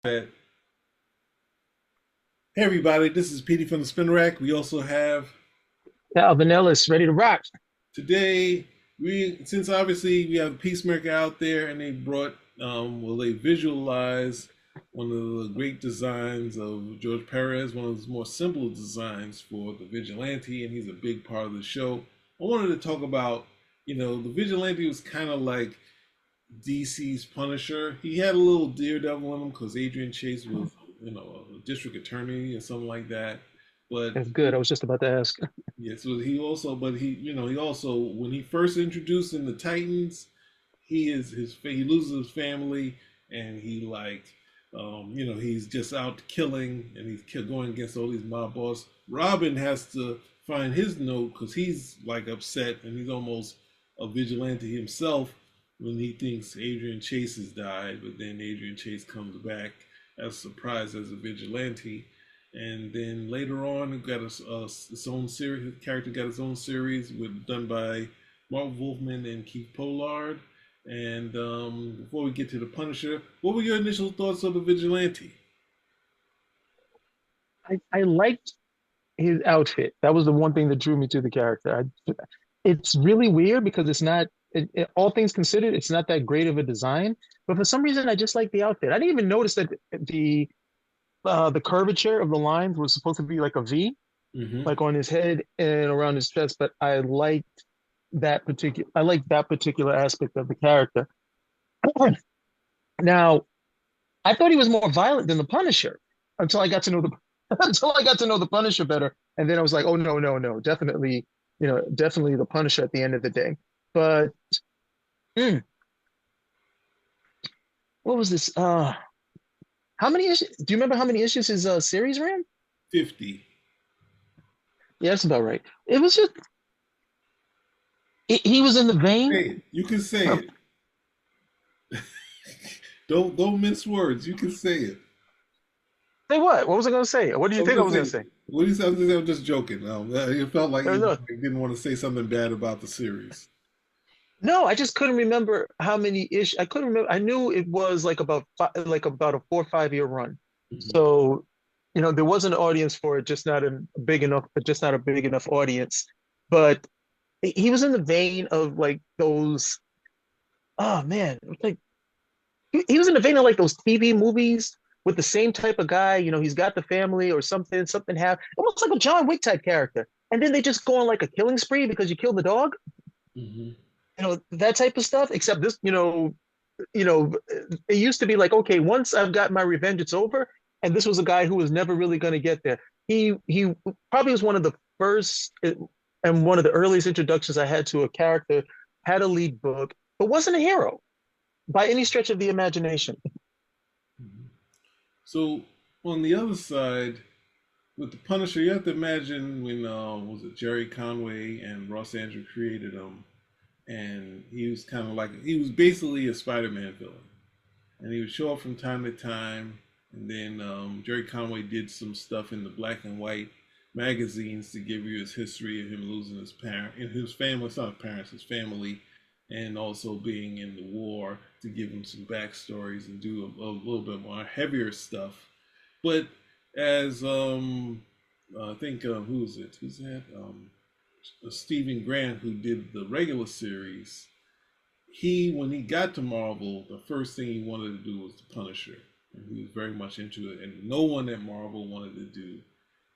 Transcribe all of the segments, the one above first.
Hey everybody, this is Petey from the Spin Rack. We also have Calvin Ellis, ready to rock. today since obviously we have Peacemaker out there and they brought they visualize one of the great designs of George Perez, one of his more simple designs for the Vigilante, and he's a big part of the show. I wanted to talk about, the Vigilante was kind of like DC's Punisher. He had a little Daredevil in him because Adrian Chase was, a district attorney or something like that. But That's good. I was just about to ask. yes, so he also when he first introduced in the Titans, he loses his family and he's just out killing and going against all these mob boss. Robin has to find his note because he's like upset and he's almost a vigilante himself when he thinks Adrian Chase has died, but then Adrian Chase comes back as a surprise as a vigilante. And then later on, it got its own series. His character got its own series done by Mark Wolfman and Keith Pollard. And before we get to the Punisher, what were your initial thoughts of the Vigilante? I liked his outfit. That was the one thing that drew me to the character. It's really weird because all things considered, it's not that great of a design. But for some reason, I just like the outfit. I didn't even notice that the curvature of the lines was supposed to be like a V, Mm-hmm. like on his head and around his chest. But I liked that particular aspect of the character. Now, I thought he was more violent than the Punisher until I got to know the until I got to know the Punisher better, and then I was like, oh no, no, no, definitely, definitely the Punisher at the end of the day. But mm, what was this? How many issues? Do you remember how many issues his series ran? 50. Yeah, that's about right. It was just he was in the vein Say it. You can say of it. Don't mince words. You can say it. say what? What was I going to say? What did I you was think I gonna was going to say. say? What do you say? I'm just joking. It felt like you No, didn't want to say something bad about the series. no, I just couldn't remember how many issues. I couldn't remember. I knew it was like about a 4 or 5 year run. Mhm. So, there was an audience for it, just not a big enough audience. But he was in the vein of like those. Oh man, like he was in the vein of like those TV movies with the same type of guy. He's got the family or something. Something happened. Almost like a John Wick type character. And then they just go on like a killing spree because you killed the dog. Mhm. That type of stuff. Except this, it used to be like, okay, once I've got my revenge, it's over. And this was a guy who was never really going to get there. He probably was one of the first and one of the earliest introductions I had to a character, had a lead book, but wasn't a hero by any stretch of the imagination. Mhm. So on the other side, with the Punisher, you have to imagine when was it Jerry Conway and Ross Andrew created him, and he was basically a Spider-Man villain, and he would show up from time to time, and then Jerry Conway did some stuff in the black and white magazines to give you his history of him losing his parent, and his family, it's not parents, his family, and also being in the war to give him some backstories and do a little bit more heavier stuff. But as I think who is it? Who's that? Stephen Grant, who did the regular series. When he got to Marvel, the first thing he wanted to do was the Punisher, and he was very much into it. And no one at Marvel wanted to do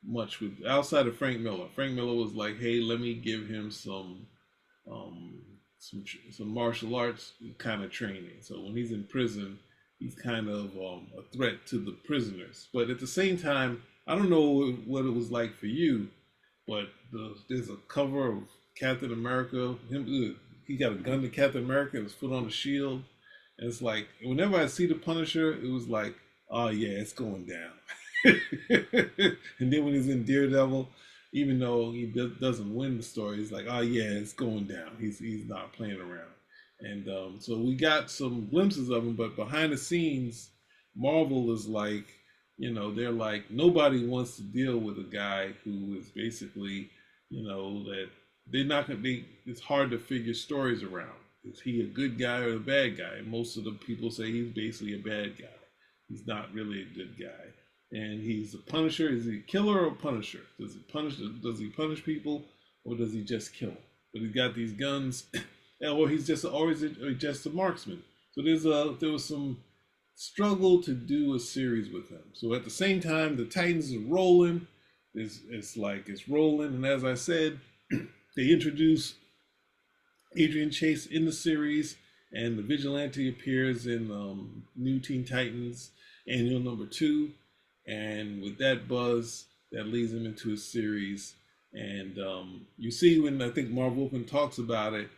much with outside of Frank Miller. Frank Miller was like, "Hey, let me give him um, some martial arts kind of training. So when he's in prison, he's kind of a threat to the prisoners. But at the same time, I don't know what it was like for you, but there's a cover of Captain America. He got a gun to Captain America, his foot on the shield. And it's like, whenever I see the Punisher, it was like, oh yeah, it's going down. And then when he's in Daredevil, even though he doesn't win the story, he's like, oh yeah, it's going down. He's not playing around. And so we got some glimpses of him, but behind the scenes, Marvel is like, they're like nobody wants to deal with a guy who is basically, that they're not gonna be. It's hard to figure stories around. Is he a good guy or a bad guy? Most of the people say he's basically a bad guy. He's not really a good guy. And he's a punisher. Is he a killer or a punisher? Does he punish? Does he punish people, or does he just kill? But he's got these guns, or he's just always just a marksman. So there was some struggle to do a series with him. So at the same time, the Titans are rolling. It's rolling, and as I said, they introduce Adrian Chase in the series, and the Vigilante appears in New Teen Titans Annual #2, and with that buzz, that leads him into a series. And you see when I think Marv Wolfman talks about it,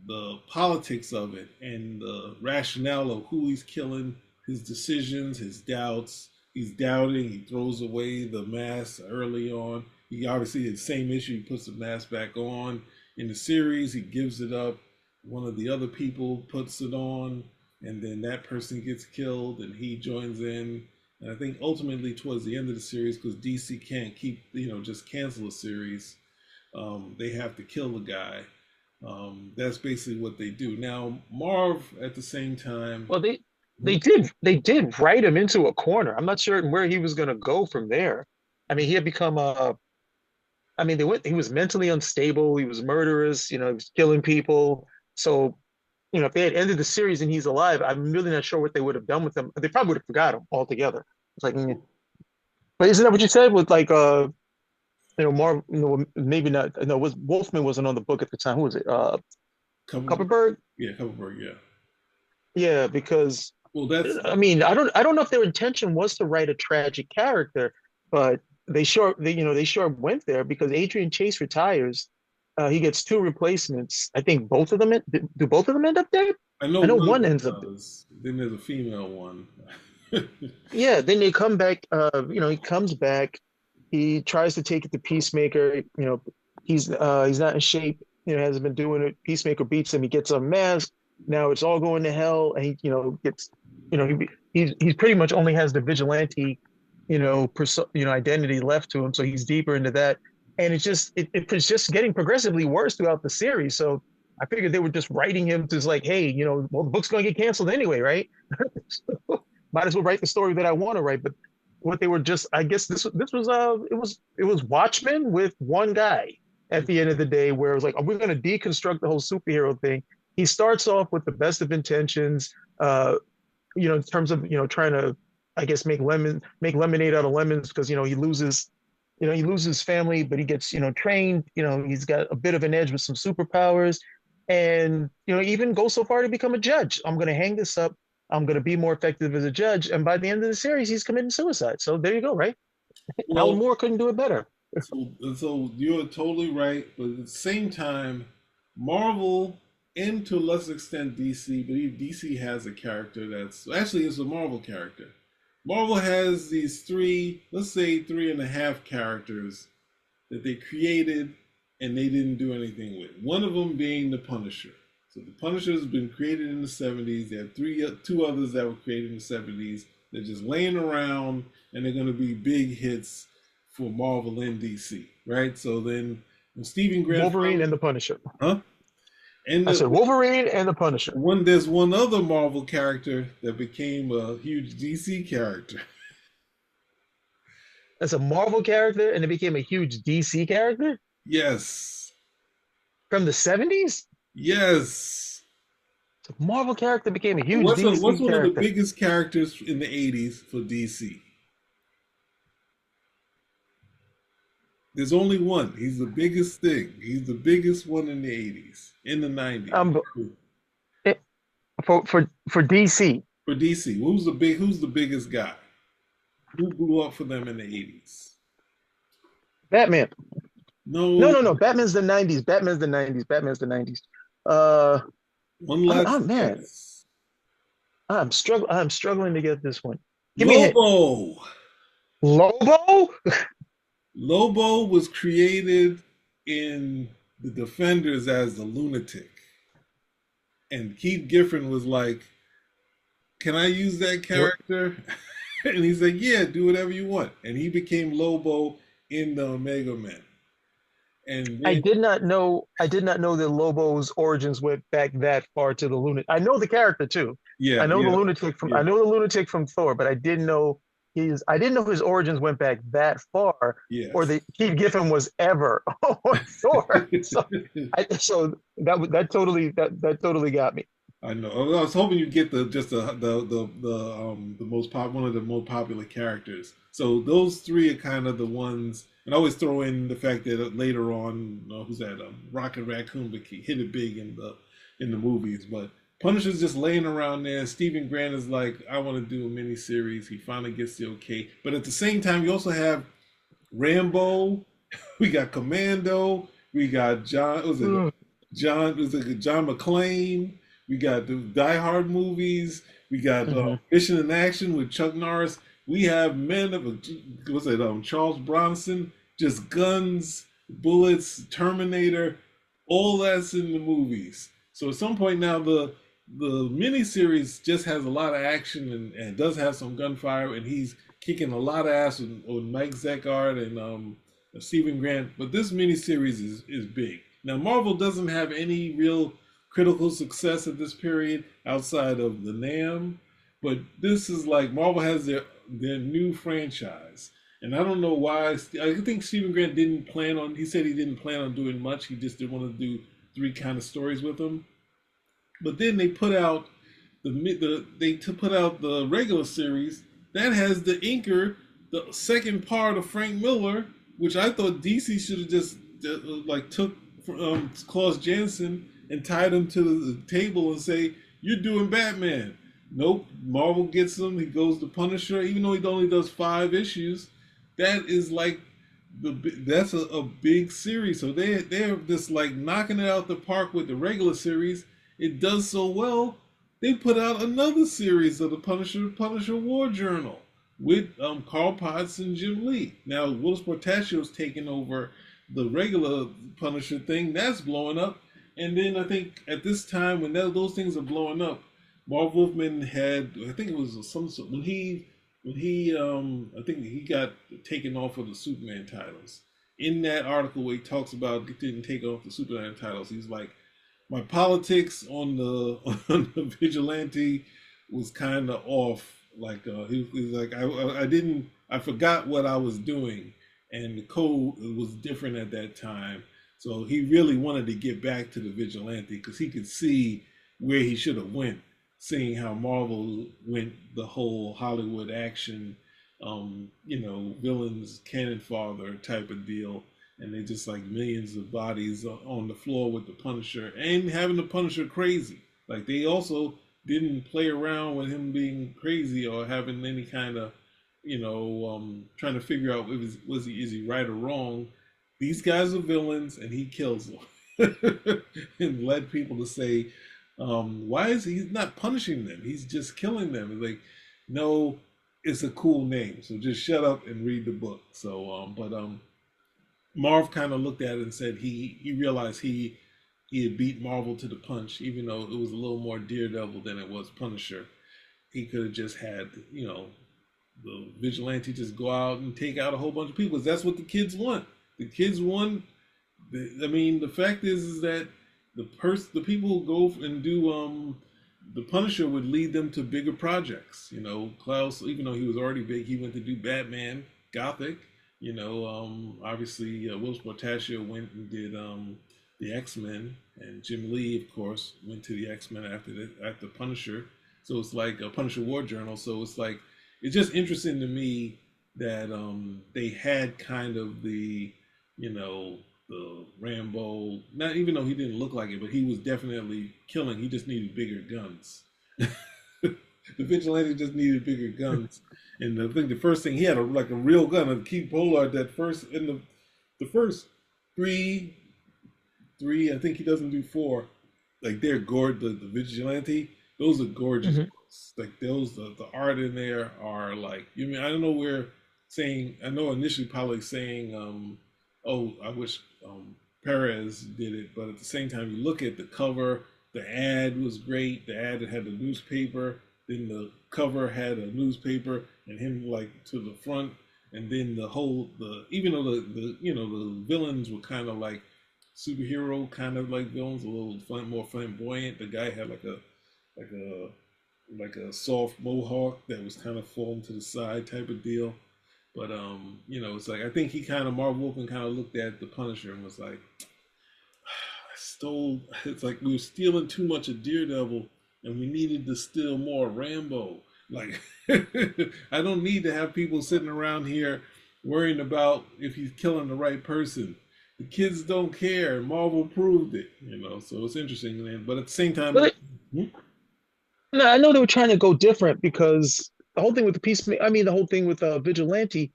the politics of it and the rationale of who he's killing, his decisions, his doubts. He's doubting. He throws away the mask early on. He obviously had the same issue. He puts the mask back on. In the series, he gives it up. One of the other people puts it on, and then that person gets killed, and he joins in. And I think ultimately, towards the end of the series, because DC can't keep, just cancel a series, they have to kill the guy. That's basically what they do. Now, Marv, at the same time, Well, they did write him into a corner. I'm not certain where he was going to go from there. I mean, he had become a. I mean, he was mentally unstable. He was murderous. He was killing people. So, if they had ended the series and he's alive, I'm really not sure what they would have done with him. They probably would have forgot him altogether. It's like, but isn't that what you said with like Marv? Maybe not. No, was Wolfman wasn't on the book at the time. Who was it? Couple, Kupperberg. yeah, Kuppelberg, yeah. Yeah, because Well, that's I mean, I don't know if their intention was to write a tragic character, but they sure went there because Adrian Chase retires. He gets two replacements. I think both of them do both of them end up dead? I know I know one of one them ends up. does. Then there's a female one. Yeah, then they come back. He comes back. He tries to take it to Peacemaker. He's not in shape. Hasn't been doing it. Peacemaker beats him. He gets unmasked. Now it's all going to hell, and he gets he's pretty much only has the vigilante identity left to him. So he's deeper into that, and it's just getting progressively worse throughout the series. So I figured they were just writing him to just like, hey, well, the book's going to get canceled anyway, right? Might as well write the story that I want to write. But what they were just, I guess this was it was Watchmen with one guy at the end of the day, where it was like, oh, we're going to deconstruct the whole superhero thing. He starts off with the best of intentions, in terms of trying to, I guess, make lemonade out of lemons because he loses family, but he gets trained. He's got a bit of an edge with some superpowers, and even goes so far to become a judge. I'm going to hang this up. I'm going to be more effective as a judge. And by the end of the series, he's committing suicide. So there you go, right? Alan Well, Moore couldn't do it better. so you're totally right, but at the same time, Marvel and to a lesser extent DC, but DC has a character that's actually it's a Marvel character. Marvel has these three, let's say three and a half characters that they created and they didn't do anything with. One of them being the Punisher. So the Punisher has been created in the '70s. They have two others that were created in the '70s. They're just laying around, and they're going to be big hits for Marvel and DC, right? So then when Stephen Grant Wolverine finally, and the Punisher. huh? And I said Wolverine and the Punisher. there's one other Marvel character that became a huge DC character. That's a Marvel character, and it became a huge DC character Yes, from the '70s. yes. So Marvel character became a huge What's DC one of the character. biggest characters in the '80s for DC? There's only one. He's the biggest thing. He's the biggest one in the '80s, in the '90s. Um, it, for DC, For DC, Who's the biggest guy? Who blew up for them in the '80s? Batman. No, No. no, no. Batman's the '90s. Batman's the '90s. Batman's the '90s. Uh, One oh last man, guess. I'm struggling to get this one. Give me a hint. Lobo. Lobo? Lobo was created in the Defenders as the lunatic, and Keith Giffen was like, "Can I use that character?" And he's like, "Yeah, do whatever you want." And he became Lobo in the Omega Men. And I then did not know. I did not know that Lobo's origins went back that far to the lunatic. I know the character too. Yeah, yeah, I yeah, know the lunatic from Thor, but I didn't know his origins went back that far, or yes. that Keith Giffen was ever on Thor. So that totally got me. I know. I was hoping you'd get the just the most one of the more popular characters. So those three are kind of the ones, and I always throw in the fact that later on, who's that? Rocket Raccoon hit it big in the movies, but Punisher's just laying around there. Stephen Grant is like, I want to do a mini series. He finally gets the okay, but at the same time, you also have Rambo. We got Commando. We got John. Was it Mm, John? Was it John McClane? We got the Die Hard movies. We got mhm, Mission in Action with Chuck Norris. We have men of was it Charles Bronson? Just guns, bullets, Terminator. All that's in the movies. So at some point now, the miniseries just has a lot of action and does have some gunfire, and he's kicking a lot of ass with Mike Zeckard and Stephen Grant. But this miniseries is big. Now Marvel doesn't have any real critical success at this period outside of the Nam, but this is like Marvel has their new franchise. And I don't know why. I think Stephen Grant didn't plan on. He said he didn't plan on doing much. He just didn't want to do three kind of stories with them. But then they put out put out the regular series that has the inker, the second part of Frank Miller, which I thought DC should have just like took Klaus Janson and tied him to the table and say, "You're doing Batman." Nope, Marvel gets him. He goes to Punisher, even though he only does 5 issues. That is like that's a big series. So they're just like knocking it out the park with the regular series. It does so well, they put out another series of the Punisher War Journal with Carl Potts and Jim Lee. Now Willis Portacio's taking over the regular Punisher thing. That's blowing up. And then I think at this time when those things are blowing up, Marv Wolfman had, I think it was some when he I think he got taken off of the Superman titles. In that article where he talks about didn't take off the Superman titles, he's like, my politics on the on the vigilante was kind of off. Like he was like, I didn't, I forgot what I was doing, and the code was different at that time. So he really wanted to get back to the vigilante because he could see where he should have went, seeing how Marvel went the whole Hollywood action, villains cannon father type of deal, and they just like millions of bodies on the floor with the Punisher and having the Punisher crazy. Like they also didn't play around with him being crazy or having any kind of, trying to figure out if is he right or wrong. These guys are villains, and he kills them, and led people to say, "Why is he's not punishing them? He's just killing them." It's like, no, it's a cool name, so just shut up and read the book. So, but Marv kind of looked at it and said he realized he had beat Marvel to the punch, even though it was a little more Daredevil than it was Punisher. He could have just had the vigilante just go out and take out a whole bunch of people. 'Cause that's what the kids want. The kids want. I mean, the fact is that the people who go and do the Punisher would lead them to bigger projects. Klaus, even though he was already big, he went to do Batman, Gothic. Obviously, Willis Portacio went and did the X Men, and Jim Lee, of course, went to the X Men after Punisher. So it's like a Punisher War Journal. So it's like it's just interesting to me that they had kind of the Rambo. Not even though he didn't look like it, but he was definitely killing. He just needed bigger guns. The vigilante just needed bigger guns, and I think the first thing he had like a real gun. And Keith Pollard that first in the first three I think he doesn't do four. Like they're gorgeous. The vigilante, those are gorgeous mhm. books. Like those the art in there are like you mean I don't know where saying I know initially probably saying oh I wish Perez did it, but at the same time you look at the cover, the ad was great. The ad had the newspaper, then the cover had a newspaper and him like to the front, and then the even though the villains were kind of like superhero kind of like villains, a little more flamboyant. The guy had like a like a soft mohawk that was kind of falling to the side type of deal. But it's like I think he kind of Marv Wolfman kind of looked at the Punisher and was like, I stole. It's like we were stealing too much of Daredevil, and we needed to steal more Rambo. Like, I don't need to have people sitting around here worrying about if he's killing the right person. The kids don't care. Marvel proved it. So it's interesting, man. But at the same time, But no, I know they were trying to go different because the whole thing with the Peacemaker, I mean, the whole thing with Vigilante,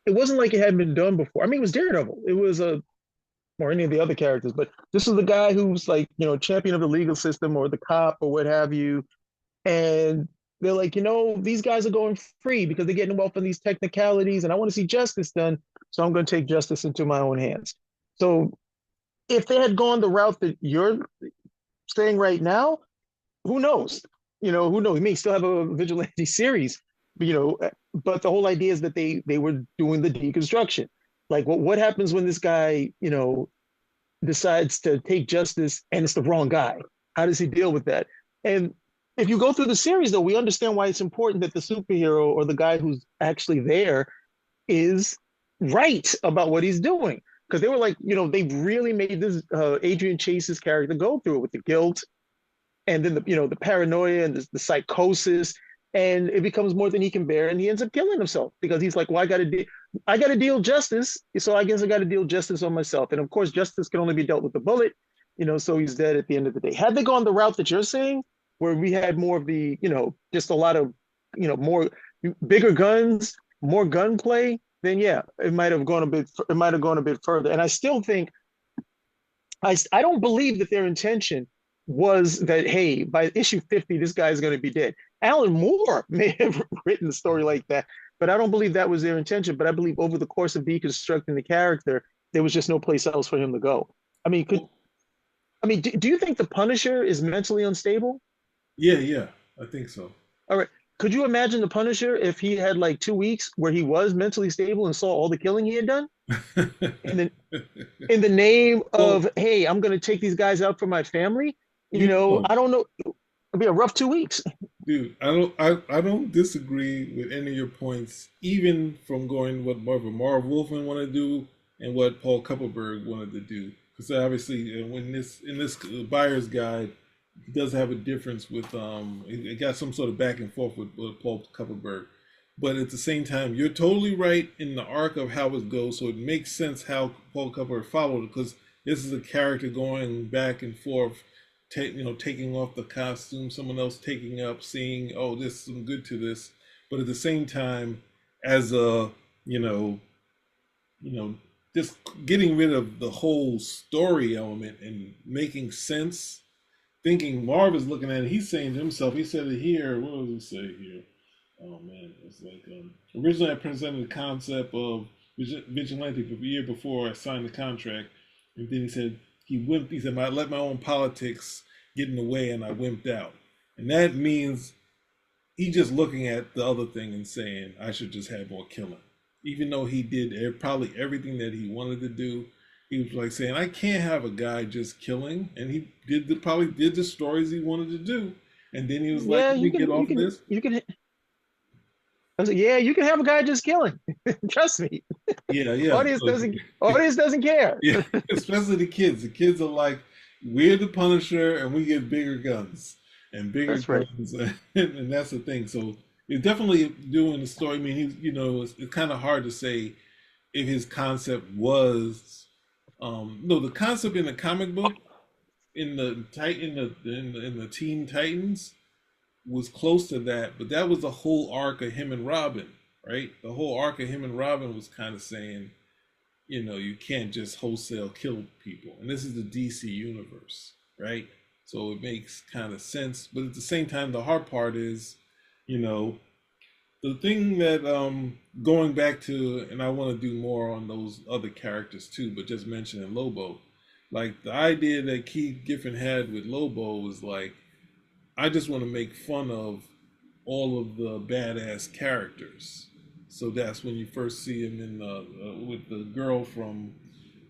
it wasn't like it hadn't been done before. I mean, it was Daredevil. It was or any of the other characters, but this is the guy who's like, champion of the legal system or the cop or what have you. And they're like, these guys are going free because they're getting involved in these technicalities, and I want to see justice done. So I'm going to take justice into my own hands. So if they had gone the route that you're saying right now, who knows? Who knows? We may still have a vigilante series, but the whole idea is that they were doing the deconstruction. Like, what happens when this guy, decides to take justice and it's the wrong guy? How does he deal with that? And if you go through the series, though, we understand why it's important that the superhero or the guy who's actually there is right about what he's doing. Because they were like, they really made this Adrian Chase's character go through it with the guilt and then the paranoia and the psychosis, and it becomes more than he can bear, and he ends up killing himself because he's like, well, I got to deal justice, so I guess I got to deal justice on myself, and of course justice can only be dealt with a bullet, so he's dead at the end of the day. Had they gone the route that you're saying, where we had more of the just a lot of more bigger guns, more gunplay, then yeah, it might have gone a bit further, and I still think I don't believe that their intention was that, hey, by issue 50, this guy is going to be dead. Alan Moore may have written a story like that, but I don't believe that was their intention. But I believe over the course of deconstructing the character, there was just no place else for him to go. I mean, well, do you think the Punisher is mentally unstable? yeah, yeah, I think so. All right. Could you imagine the Punisher if he had like 2 weeks where he was mentally stable and saw all the killing he had done? And then in the name Well, of, hey, I'm going to take these guys out for my family. you know, I don't know. It'll be a rough 2 weeks. dude, I don't disagree with any of your points, even from going what Marv Wolfman wanted to do and what Paul Kupperberg wanted to do. Because obviously, when this buyer's guide, he does have a difference with it got some sort of back and forth with Paul Kupperberg. But at the same time, you're totally right in the arc of how it goes. So it makes sense how Paul Kupperberg followed it because this is a character going back and forth taking off the costume, someone else taking up, seeing, oh, there's some good to this, but at the same time, as a, you know, you know, just getting rid of the whole story element and making sense. Thinking Marv is looking at it, he's saying to himself, he said it here. What does he say here? Oh man, it's like originally I presented the concept of vigilante for a year before I signed the contract, and then he said he wimped. He said I let my own politics get in the way, and I wimped out. And that means he's just looking at the other thing and saying I should just have more killing, even though he did probably everything that he wanted to do. He was like saying I can't have a guy just killing, and he probably did the stories he wanted to do. And then he was like, Yeah, "Let me get off of this." I was like, yeah, you can have a guy just killing. Trust me. Yeah, yeah. So, Audience doesn't care. yeah, especially the kids. The kids are like, we're the Punisher, and we get bigger guns and bigger That's right. guns, and that's the thing. So it's definitely doing the story. I mean, it's kind of hard to say if his concept was, no, the concept in the comic book in the Titan in the Teen Titans was close to that, but that was the whole arc of him and Robin, right? The whole arc of him and Robin was kind of saying, you can't just wholesale kill people. And this is the DC universe, right? So it makes kind of sense. But at the same time, the hard part is, you know, the thing that going back to, and I want to do more on those other characters too, but just mentioning Lobo, like the idea that Keith Giffen had with Lobo was like, I just want to make fun of all of the badass characters. So that's when you first see him in with the girl from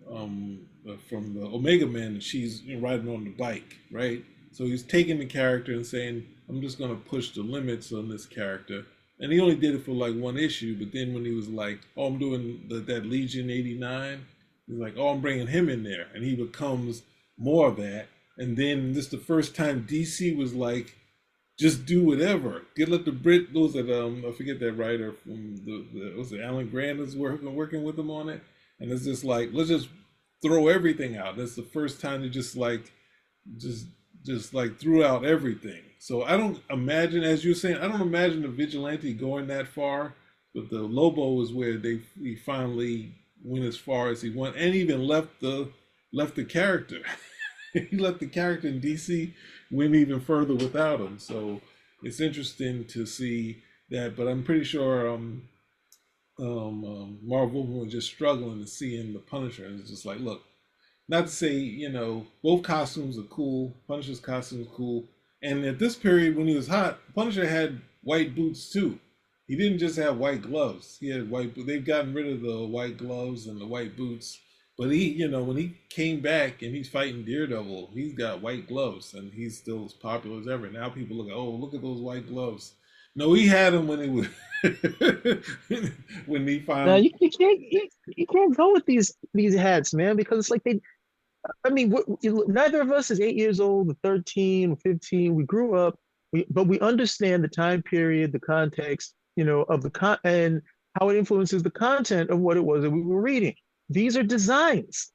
the Omega Man, and she's riding on the bike, right? So he's taking the character and saying, I'm just going to push the limits on this character. And he only did it for like one issue, but then when he was like, oh, I'm doing that Legion 89, he's like, oh, I'm bringing him in there. And he becomes more of that. And then this is the first time DC was like, just do whatever. Get let the Brit those that I forget that writer from the was it Alan Grant is working with him on it, and it's just like let's just throw everything out. That's the first time they just like just just like threw out everything. So I don't imagine, as you're saying, I don't imagine the Vigilante going that far, but the Lobo is where he finally went as far as he went, and even left the character. He let the character in DC went even further without him. So it's interesting to see that. But I'm pretty sure Marvel was just struggling to see in the Punisher, and it's just like, look, not to say both costumes are cool. Punisher's costume is cool, and at this period when he was hot, Punisher had white boots too. He didn't just have white gloves. He had white. They've gotten rid of the white gloves and the white boots. But when he came back and he's fighting Daredevil, he's got white gloves and he's still as popular as ever. Now people look at, oh, look at those white gloves. No, he had them when it was when he Now finally. you can't go with these hats, man, because it's like they. I mean, neither of us is 8 years old, or 13, or 15. We grew up, but we understand the time period, the context, of the and how it influences the content of what it was that we were reading. These are designs.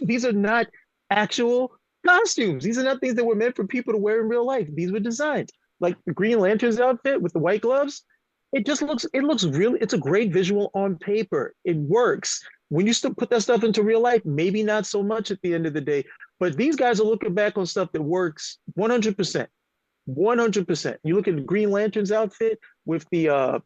These are not actual costumes. These are not things that were meant for people to wear in real life. These were designs. Like the Green Lantern's outfit with the white gloves, it looks really, it's a great visual on paper. It works. When you still put that stuff into real life, maybe not so much at the end of the day. But these guys are looking back on stuff that works 100%. 100%. You look at the Green Lantern's outfit with the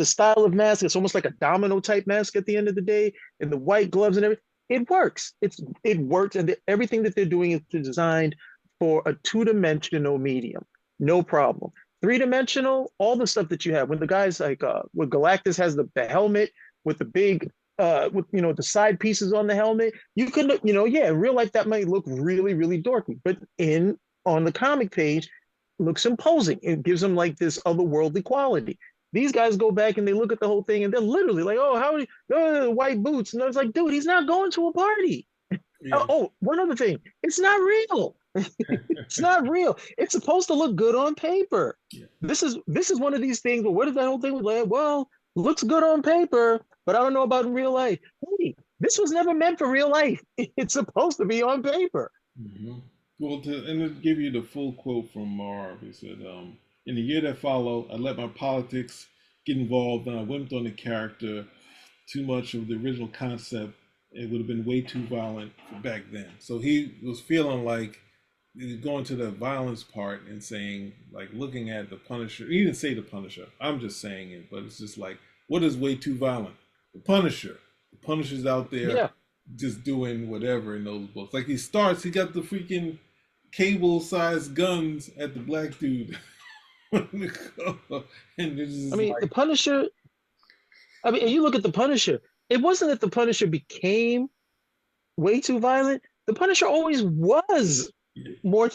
style of mask. It's almost like a domino type mask at the end of the day, and the white gloves and everything. It works. It works, and everything that they're doing is designed for a two-dimensional medium. No problem. Three-dimensional, all the stuff that you have. When the guys like when Galactus has the helmet with the big with the side pieces on the helmet, you could yeah, in real life that might look really really dorky, but in on the comic page, looks imposing. It gives them like this otherworldly quality. These guys go back and they look at the whole thing and they're literally like, oh, how many white boots? And I was like, dude, he's not going to a party. Yeah. Oh, one other thing, it's not real. It's not real. It's supposed to look good on paper. Yeah. This is one of these things. But what is that whole thing with like? Well, looks good on paper, but I don't know about in real life. Hey, this was never meant for real life. It's supposed to be on paper. Hmm. Well, and to give you the full quote from Marv, he said, "In the year that followed, I let my politics get involved, and I wimped on the character too much of the original concept. It would have been way too violent for back then." So he was feeling like he was going to the violence part and saying, like, looking at the Punisher. He didn't say the Punisher. I'm just saying it, but it's just like, what is way too violent? The Punisher. The Punisher's out there Yeah. just doing whatever in those books. Like he got the freaking cable-sized guns at the black dude, and it's I just mean, the like, Punisher. I mean, and you look at the Punisher. It wasn't that the Punisher became way too violent. The Punisher always was yeah, more,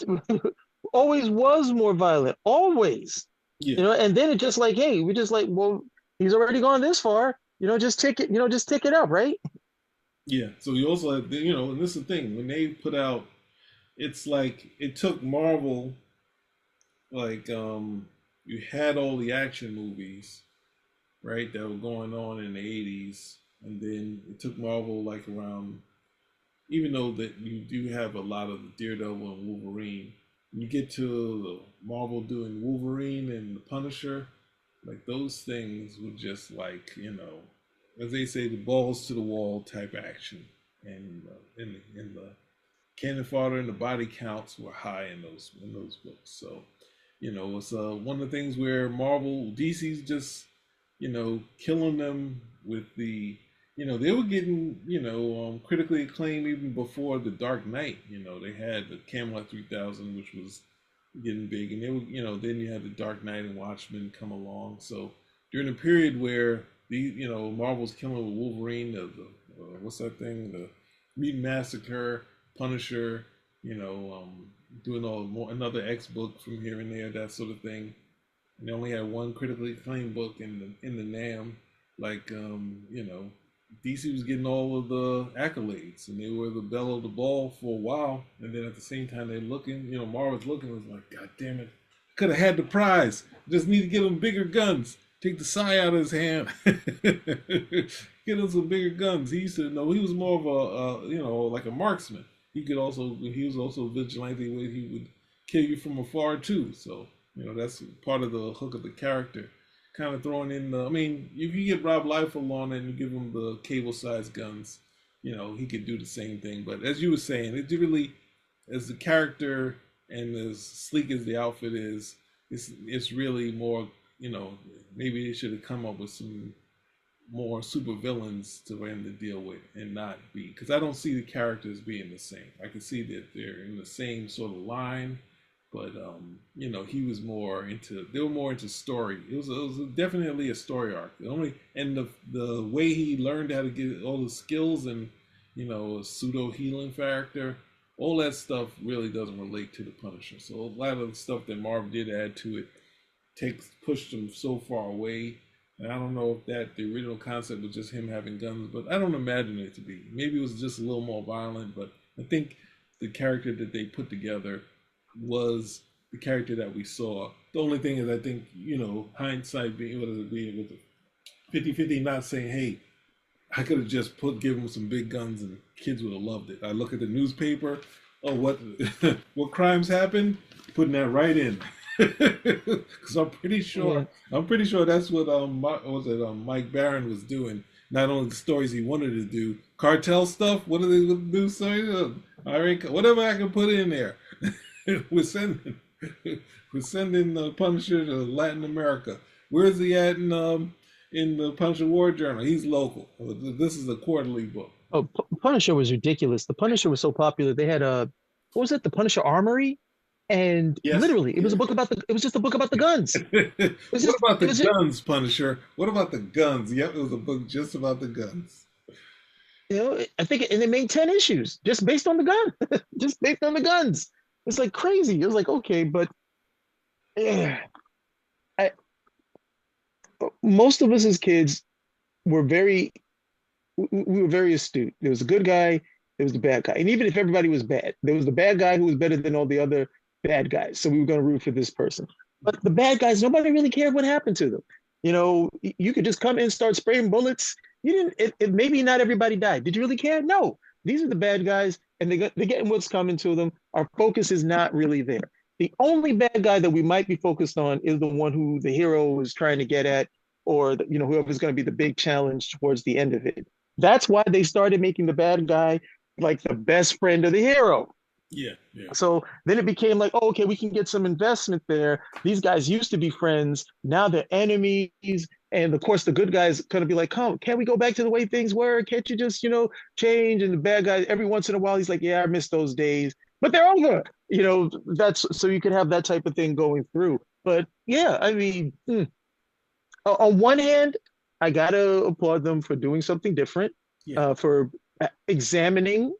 always was more violent. Always, yeah, And then it's just like, hey, we just like, well, he's already gone this far. Just tick it. Just tick it up, right? yeah. So you also have, and this is the thing when they put out, it's like it took Marvel, like, you had all the action movies, right, that were going on in the '80s, and then it took Marvel like around, even though that you do have a lot of the Daredevil and Wolverine, when you get to the Marvel doing Wolverine and the Punisher, like those things were just like, as they say, the balls to the wall type action, and in the cannon fodder and the body counts were high in those books. So, it's one of the things where Marvel, DC's just, killing them with they were getting, critically acclaimed even before the Dark Knight. They had the Camelot 3000, which was getting big, and they were, then you had the Dark Knight and Watchmen come along. So during the period where Marvel's killing with Wolverine, what's that thing, the Mutant Massacre, Punisher, doing all more another X book from here and there, that sort of thing. And they only had one critically acclaimed book in the NAM. Like DC was getting all of the accolades, and they were the belle of the ball for a while. And then at the same time, they're looking, Marvel's looking was like, God damn it, could have had the prize. Just need to get him bigger guns. Take the sai out of his hand. Get him some bigger guns. He used to know he was more of like a marksman. He was also a vigilante where he would kill you from afar too. So that's part of the hook of the character. Kind of throwing in the, I mean, if you get Rob Liefeld on and you give him the cable-sized guns, he could do the same thing. But as you were saying, it really, as the character and as sleek as the outfit is, it's really more, maybe they should have come up with some more super villains to him to deal with and not be, because I don't see the characters being the same. I can see that they're in the same sort of line, but he was more into, they were more into story. It was definitely a story arc. The only, and the way he learned how to get all the skills and a pseudo healing factor, all that stuff really doesn't relate to the Punisher. So a lot of the stuff that Marvel did add to it pushed him so far away. And I don't know if that the original concept was just him having guns, but I don't imagine it to be. Maybe it was just a little more violent, but I think the character that they put together was the character that we saw. The only thing is, I think, hindsight being able to be with the 50-50, not saying, hey, I could have just given them some big guns and kids would have loved it. I look at the newspaper, oh, what what crimes happened, putting that right in. Because Yeah. I'm pretty sure that's what Mike Barron was doing. Not only the stories he wanted to do, cartel stuff. What are they going to do? Sorry, whatever I can put in there. we're sending we're sending the Punisher to Latin America. Where's he at in the Punisher War Journal? He's local. This is a quarterly book. Oh, Punisher was ridiculous. The Punisher was so popular. They had a, what was it? The Punisher Armory, and Yes, literally, it was yeah. a book about the. It was just a book about the guns. It was What just. about It the was. It, guns, Punisher? What about the guns? Yep, it was a book just about the guns. I think, and it made 10 issues just based on the gun, just based on the guns. It's like crazy. It was like okay, but yeah, I, most of us as kids were very we were very astute. There was a good guy, there was the bad guy. And even if everybody was bad, there was the bad guy who was better than all the other bad guys. So we were going to root for this person. But the bad guys, nobody really cared what happened to them. You could just come in and start spraying bullets. You didn't, maybe not everybody died. Did you really care? No. These are the bad guys, and they're getting what's coming to them. Our focus is not really there. The only bad guy that we might be focused on is the one who the hero is trying to get at, or whoever's going to be the big challenge towards the end of it. That's why they started making the bad guy like the best friend of the hero. Yeah, yeah. So then it became like, oh, okay, we can get some investment there. These guys used to be friends. Now they're enemies. And of course, the good guys going to be like, come, can't we go back to the way things were? Can't you just, change? And the bad guy, every once in a while, he's like, yeah, I miss those days, but they're over. That's so you could have that type of thing going through. But yeah, I mean, on one hand, I gotta applaud them for doing something different, Yeah. for examining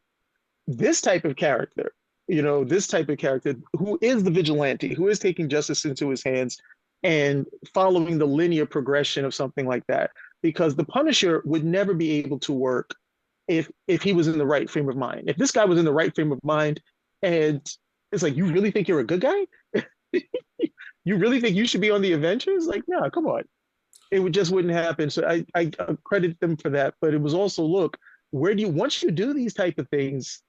this type of character. This type of character who is the vigilante, who is taking justice into his hands and following the linear progression of something like that. Because the Punisher would never be able to work if he was in the right frame of mind. If this guy was in the right frame of mind, and it's like, you really think you're a good guy? You really think you should be on the Avengers? Like, no, come on, it would just wouldn't happen. So I credit them for that. But it was also, look, where do you, once you do these type of things,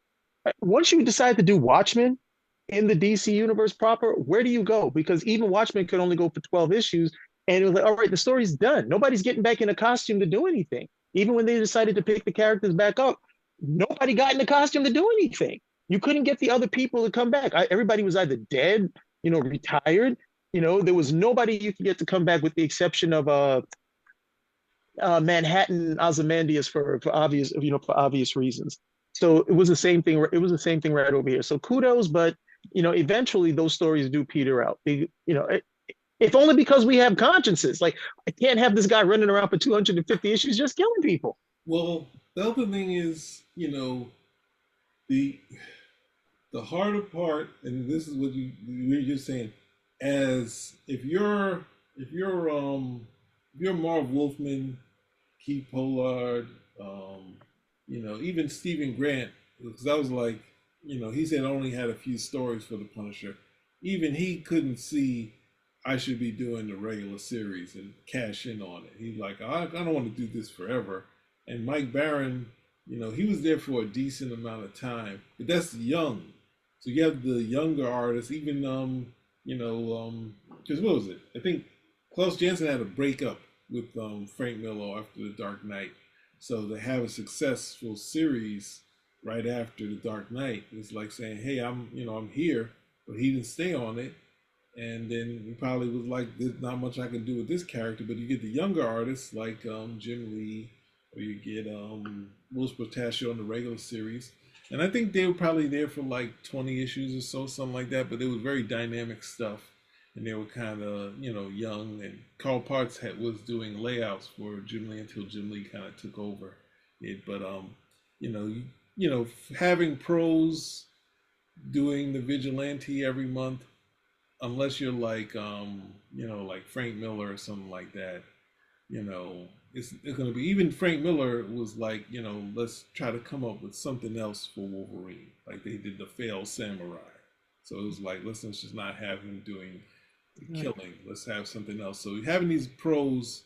once you decide to do Watchmen in the DC universe proper, where do you go? Because even Watchmen could only go for 12 issues, and it was like, all right, the story's done. Nobody's getting back in a costume to do anything. Even when they decided to pick the characters back up, nobody got in the costume to do anything. You couldn't get the other people to come back. Everybody was either dead, retired. There was nobody you could get to come back with the exception of Manhattan Ozymandias for obvious reasons. So it was the same thing. It was the same thing right over here. So kudos, but eventually those stories do peter out. If only because we have consciences. Like, I can't have this guy running around for 250 issues just killing people. Well, the other thing is, the the harder part, and this is what you're just saying, as if you're Marv Wolfman, Keith Pollard, um, even Stephen Grant, because I was like, he said only had a few stories for the Punisher. Even he couldn't see I should be doing the regular series and cash in on it. He's like, I don't want to do this forever. And Mike Barron, he was there for a decent amount of time, but that's young. So you have the younger artists, even because what was it? I think Klaus Janson had a breakup with Frank Miller after The Dark Knight. So to have a successful series right after The Dark Knight is like saying, "Hey, I'm here," but he didn't stay on it, and then he probably was like, "There's not much I can do with this character." But you get the younger artists like Jim Lee, or you get Louis Portacio on the regular series, and I think they were probably there for like 20 issues or so, something like that. But it was very dynamic stuff, and they were kind of young. And Carl Parks was doing layouts for Jim Lee until Jim Lee kind of took over it. But you know, you, having pros doing the Vigilante every month, unless you're like like Frank Miller or something like that, it's going to be, even Frank Miller was like, let's try to come up with something else for Wolverine, like they did the failed samurai. So it was like, let's just not have him doing Right. killing, let's have something else. So having these pros,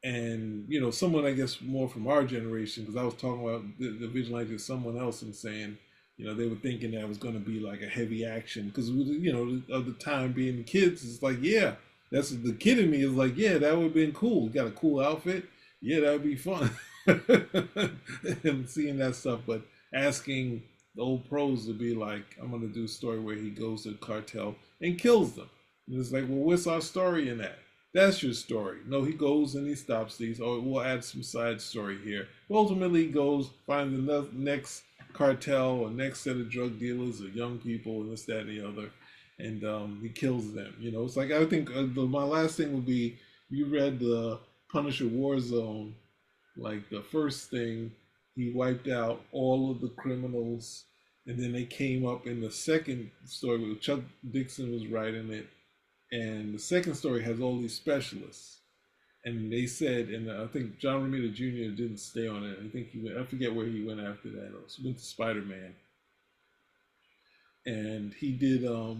and someone I guess more from our generation, because I was talking about the vigilante to someone else and saying, they were thinking that it was going to be like a heavy action, because of the time being kids, it's like, yeah, that's the kid in me is like, yeah, that would have been cool. Got a cool outfit, yeah, that would be fun. And seeing that stuff, but asking the old pros to be like, I'm going to do a story where he goes to the cartel and kills them, and it's like, well, what's our story in that? That's your story. No, he goes and he stops these, or we'll add some side story here. But ultimately, he goes, finds the next cartel or next set of drug dealers or young people and this, that, and the other, and he kills them. It's like, I think my last thing would be, you read the Punisher Warzone, like the first thing, he wiped out all of the criminals, and then they came up in the second story where Chuck Dixon was writing it, and the second story has all these specialists. And they said, and I think John Romita Jr. didn't stay on it. I think he went, I forget where he went after that. He went to Spider Man. And he did the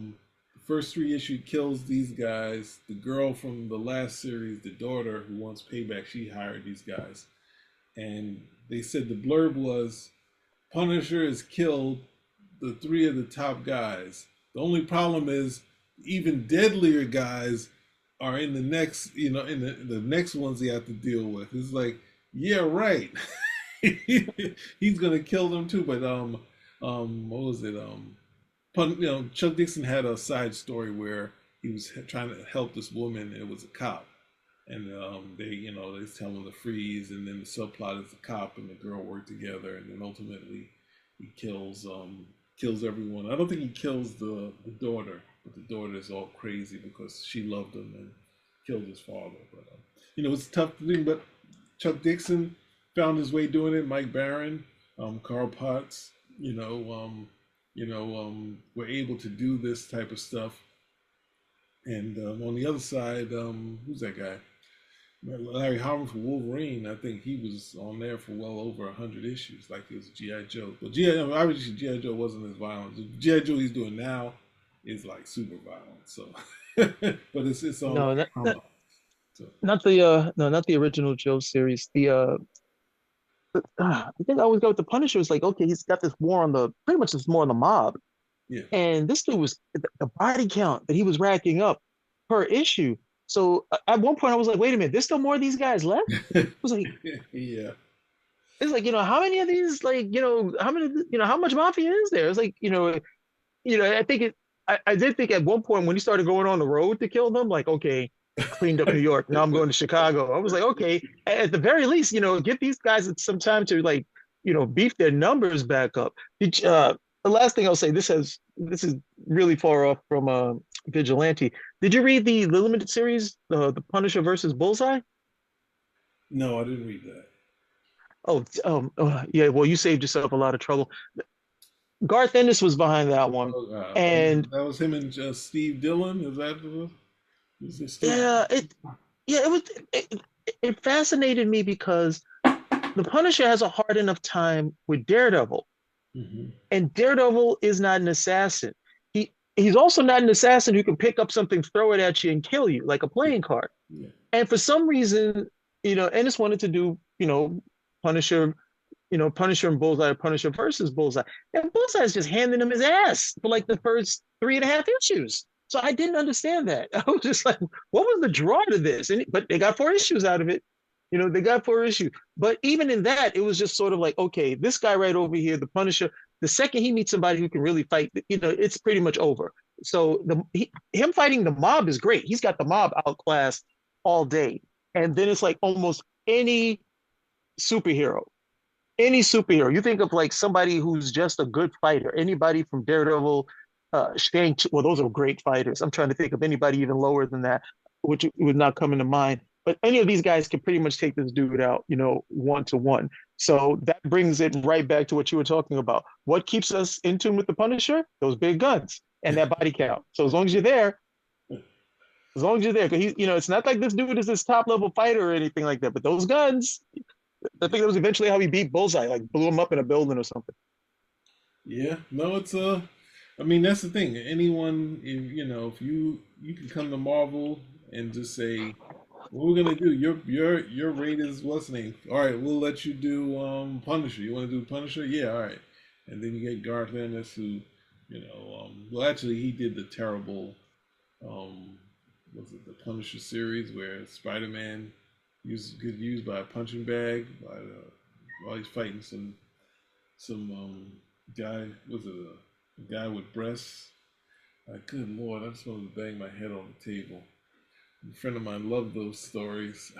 first three issue kills these guys. The girl from the last series, the daughter who wants payback, she hired these guys. And they said the blurb was, Punisher has killed the three of the top guys. The only problem is even deadlier guys are in the next, in the next ones they have to deal with. It's like, yeah, right. He's gonna kill them too. But what was it? Chuck Dixon had a side story where he was trying to help this woman, and it was a cop, and they tell him to freeze, and then the subplot is the cop and the girl work together, and then ultimately he kills everyone. I don't think he kills the daughter, but the daughter is all crazy because she loved him and killed his father. But it's tough to do. But Chuck Dixon found his way doing it. Mike Barron, Carl Potts, were able to do this type of stuff. And on the other side, who's that guy? Larry Hama for Wolverine. I think he was on there for well over 100 issues, like it was GI Joe. But obviously GI Joe wasn't as violent. The GI Joe he's doing now is like super violent. So, but it's on No, Larry Hama. So not the no, not the original Joe series. I think I always go with the Punisher. It's like, okay, he's got this war on the pretty much this more on the mob. yeah. And this dude was the body count that he was racking up per issue. So at one point I was like, wait a minute, there's still more of these guys left? I was like, Yeah. it's like, how many of these, like, how many, how much mafia is there? It's like, I think I did think at one point when he started going on the road to kill them, like, okay, I cleaned up New York. Now I'm going to Chicago. I was like, okay, at the very least, give these guys some time to, like, beef their numbers back up. The last thing I'll say, this is really far off from Vigilante. Did you read the limited series, the Punisher versus Bullseye? No, I didn't read that. Oh, yeah. Well, you saved yourself a lot of trouble. Garth Ennis was behind that one, and That was him and Steve Dillon. Is that the? Is it Steve? yeah, yeah, it was it, it fascinated me because the Punisher has a hard enough time with Daredevil, Hmm. and Daredevil is not an assassin. He's also not an assassin who can pick up something, throw it at you, and kill you like a Yeah, playing card. yeah, And for some reason, Ennis wanted to do, Punisher, Punisher and Bullseye, Punisher versus Bullseye. And Bullseye is just handing him his ass for like the first 3.5 issues. So I didn't understand that. I was just like, what was the draw to this? But they got 4 issues out of it. They got 4 issues. But even in that, it was just sort of like, okay, this guy right over here, the Punisher, the second he meets somebody who can really fight, it's pretty much over. So him fighting the mob is great. He's got the mob outclassed all day. And then it's like almost superhero any superhero. You think of like somebody who's just a good fighter. Anybody from Daredevil, Shang. Well, those are great fighters. I'm trying to think of anybody even lower than that, which would not come into mind. But any of these guys can pretty much take this dude out, 1-to-1. So that brings it right back to what you were talking about. What keeps us in tune with the Punisher? Those big guns and that body count. So as long as you're there, because it's not like this dude is this top level fighter or anything like that. But those guns, I think that was eventually how he beat Bullseye, like blew him up in a building or something. yeah. No, it's I mean, that's the thing. Anyone, if you can come to Marvel and just say, "What we're gonna do? Your rate is what's the name? All right, we'll let you do Punisher. You want to do Punisher? Yeah, all right." And then you get Garth Ennis, who, well, actually, he did the terrible, um, was it the Punisher series where Spider-Man gets used by a punching bag while he's fighting some guy, was it a guy with breasts? Good lord, I just wanted to bang my head on the table. A friend of mine loved those stories.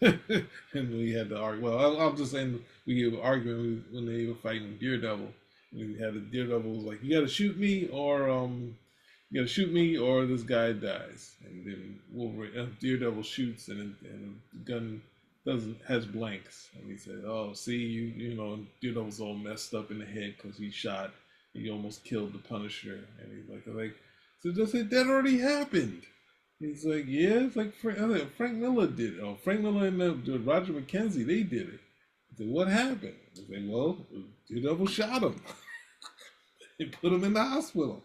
And we had to argue. Well, I'll just end. We were arguing when they were fighting Daredevil. We had the Daredevil was like, "You got to shoot me, or you got to shoot me, or this guy dies." And then Wolverine, Daredevil shoots, and the gun doesn't has blanks. And he said, "Oh, see, Daredevil's all messed up in the head because he shot. He almost killed the Punisher." And he's like, so just say that already happened. He's like, yeah, it's like Frank Miller did it. Oh, Frank Miller and Roger McKenzie, they did it. I said, what happened? I said, well, Daredevil shot him. They put him in the hospital.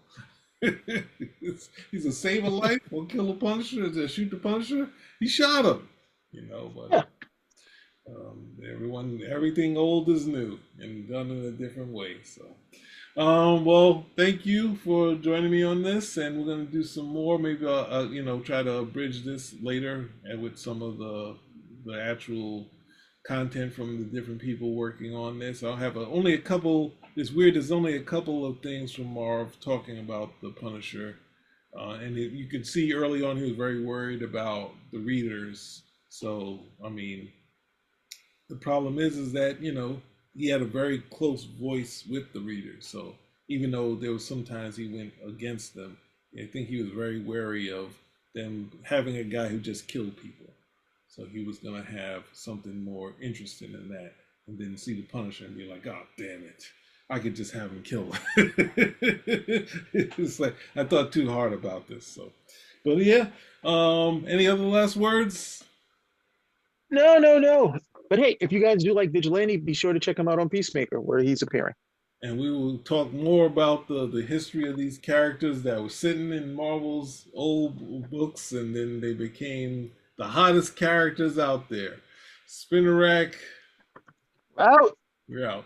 He's a save a life, won't kill a Punisher, to shoot the Punisher. He shot him. But Yeah. everything old is new and done in a different way. So, well, thank you for joining me on this, and we're gonna do some more. Maybe I'll, try to bridge this later and with some of the actual content from the different people working on this. I'll have only a couple. It's weird. There's only a couple of things from Marv talking about the Punisher, and you could see early on he was very worried about the readers. So, I mean, the problem is that he had a very close voice with the readers. So even though there was sometimes he went against them, I think he was very wary of them having a guy who just killed people. So he was gonna have something more interesting than that, and then see the Punisher and be like, "Oh, damn it, I could just have him kill him." It's like I thought too hard about this. So, but yeah. Any other last words? No, no, no. But hey, if you guys do like Vigilante, be sure to check him out on Peacemaker, where he's appearing. And we will talk more about the history of these characters that were sitting in Marvel's old books, and then they became the hottest characters out there. Spinner Rack, Out. we're out.